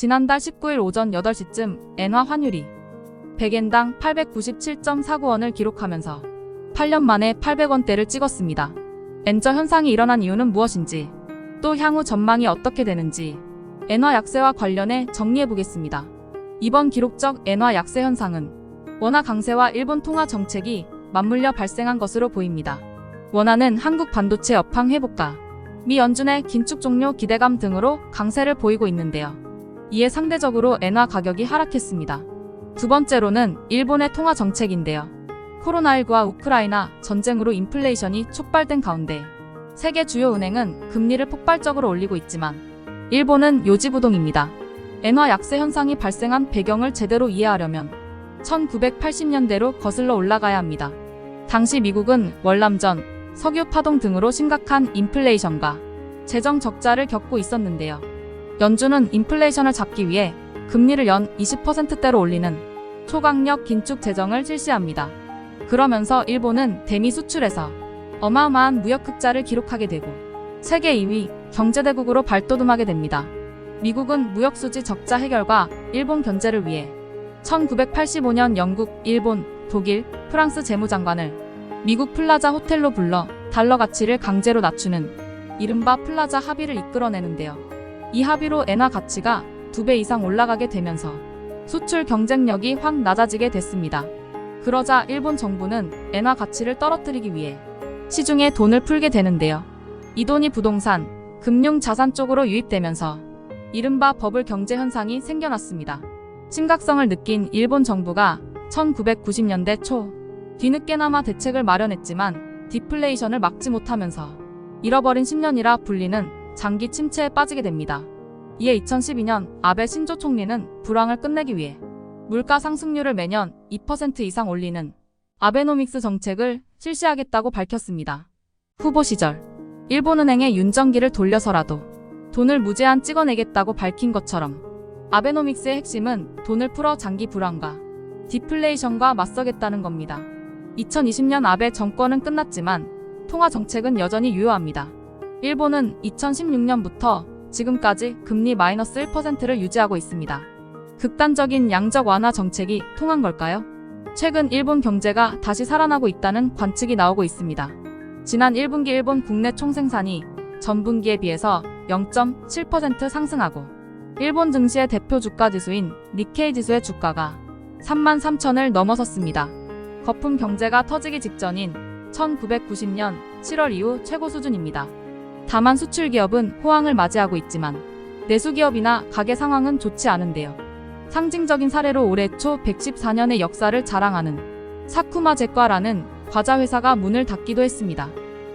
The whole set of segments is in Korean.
지난달 19일 오전 8시쯤 엔화 환율이 100엔당 897.49원을 기록하면서 8년 만에 800원대를 찍었습니다. 엔저 현상이 일어난 이유는 무엇인지, 또 향후 전망이 어떻게 되는지 엔화 약세와 관련해 정리해보겠습니다. 이번 기록적 엔화 약세 현상은 원화 강세와 일본 통화 정책이 맞물려 발생한 것으로 보입니다. 원화는 한국 반도체 업황 회복과 미 연준의 긴축 종료 기대감 등으로 강세를 보이고 있는데요. 이에 상대적으로 엔화 가격이 하락했습니다. 두 번째로는 일본의 통화 정책인데요. 코로나19와 우크라이나 전쟁으로 인플레이션이 촉발된 가운데 세계 주요 은행은 금리를 폭발적으로 올리고 있지만 일본은 요지부동입니다. 엔화 약세 현상이 발생한 배경을 제대로 이해하려면 1980년대로 거슬러 올라가야 합니다. 당시 미국은 월남전, 석유 파동 등으로 심각한 인플레이션과 재정 적자를 겪고 있었는데요. 연준은 인플레이션을 잡기 위해 금리를 연 20%대로 올리는 초강력 긴축 재정을 실시합니다. 그러면서 일본은 대미 수출에서 어마어마한 무역 흑자를 기록하게 되고 세계 2위 경제대국으로 발돋움하게 됩니다. 미국은 무역 수지 적자 해결과 일본 견제를 위해 1985년 영국, 일본, 독일, 프랑스 재무장관을 미국 플라자 호텔로 불러 달러 가치를 강제로 낮추는 이른바 플라자 합의를 이끌어내는데요. 이 합의로 엔화 가치가 2배 이상 올라가게 되면서 수출 경쟁력이 확 낮아지게 됐습니다. 그러자 일본 정부는 엔화 가치를 떨어뜨리기 위해 시중에 돈을 풀게 되는데요. 이 돈이 부동산, 금융 자산 쪽으로 유입되면서 이른바 버블 경제 현상이 생겨났습니다. 심각성을 느낀 일본 정부가 1990년대 초 뒤늦게나마 대책을 마련했지만 디플레이션을 막지 못하면서 잃어버린 10년이라 불리는 장기 침체에 빠지게 됩니다. 이에 2012년 아베 신조 총리는 불황을 끝내기 위해 물가 상승률을 매년 2% 이상 올리는 아베노믹스 정책을 실시하겠다고 밝혔습니다. 후보 시절 일본은행에 윤정기를 돌려서라도 돈을 무제한 찍어내겠다고 밝힌 것처럼 아베노믹스의 핵심은 돈을 풀어 장기 불황과 디플레이션과 맞서겠다는 겁니다. 2020년 아베 정권은 끝났지만 통화 정책은 여전히 유효합니다. 일본은 2016년부터 지금까지 금리 마이너스 1%를 유지하고 있습니다. 극단적인 양적 완화 정책이 통한 걸까요? 최근 일본 경제가 다시 살아나고 있다는 관측이 나오고 있습니다. 지난 1분기 일본 국내 총생산이 전분기에 비해서 0.7% 상승하고 일본 증시의 대표 주가 지수인 니케이 지수의 주가가 33,000을 넘어섰습니다. 거품 경제가 터지기 직전인 1990년 7월 이후 최고 수준입니다. 다만 수출 기업은 호황을 맞이하고 있지만 내수 기업이나 가계 상황은 좋지 않은데요. 상징적인 사례로 올해 초 114년의 역사를 자랑하는 사쿠마 제과라는 과자 회사가 문을 닫기도 했습니다.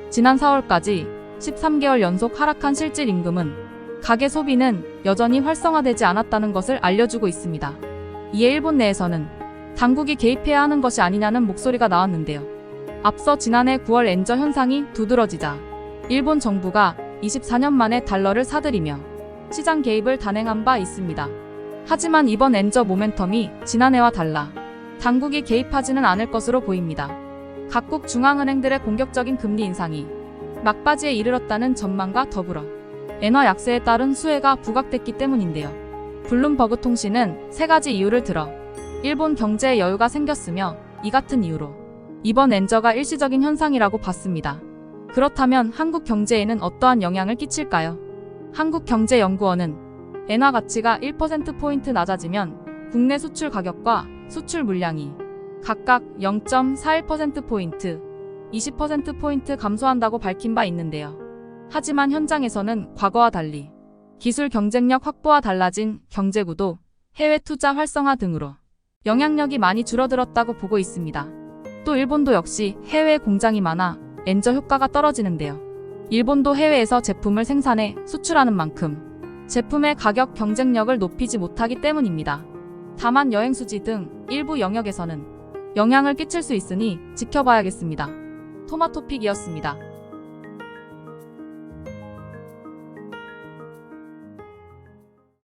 지난 4월까지 13개월 연속 하락한 실질 임금은 가계 소비는 여전히 활성화되지 않았다는 것을 알려주고 있습니다. 이에 일본 내에서는 당국이 개입해야 하는 것이 아니냐는 목소리가 나왔는데요. 앞서 지난해 9월 엔저 현상이 두드러지자 일본 정부가 24년 만에 달러를 사들이며 시장 개입을 단행한 바 있습니다. 하지만 이번 엔저 모멘텀이 지난해와 달라 당국이 개입하지는 않을 것으로 보입니다. 각국 중앙은행들의 공격적인 금리 인상이 막바지에 이르렀다는 전망과 더불어 엔화 약세에 따른 수혜가 부각됐기 때문인데요. 블룸버그 통신은 3가지 이유를 들어 일본 경제에 여유가 생겼으며 이 같은 이유로 이번 엔저가 일시적인 현상이라고 봤습니다. 그렇다면 한국 경제에는 어떠한 영향을 끼칠까요? 한국경제연구원은 엔화 가치가 1%포인트 낮아지면 국내 수출 가격과 수출 물량이 각각 0.41%포인트, 20%포인트 감소한다고 밝힌 바 있는데요. 하지만 현장에서는 과거와 달리 기술 경쟁력 확보와 달라진 경제구도, 해외 투자 활성화 등으로 영향력이 많이 줄어들었다고 보고 있습니다. 또 일본도 역시 해외 공장이 많아 엔저 효과가 떨어지는데요. 일본도 해외에서 제품을 생산해 수출하는 만큼 제품의 가격 경쟁력을 높이지 못하기 때문입니다. 다만 여행수지 등 일부 영역에서는 영향을 끼칠 수 있으니 지켜봐야겠습니다. 토마토픽이었습니다.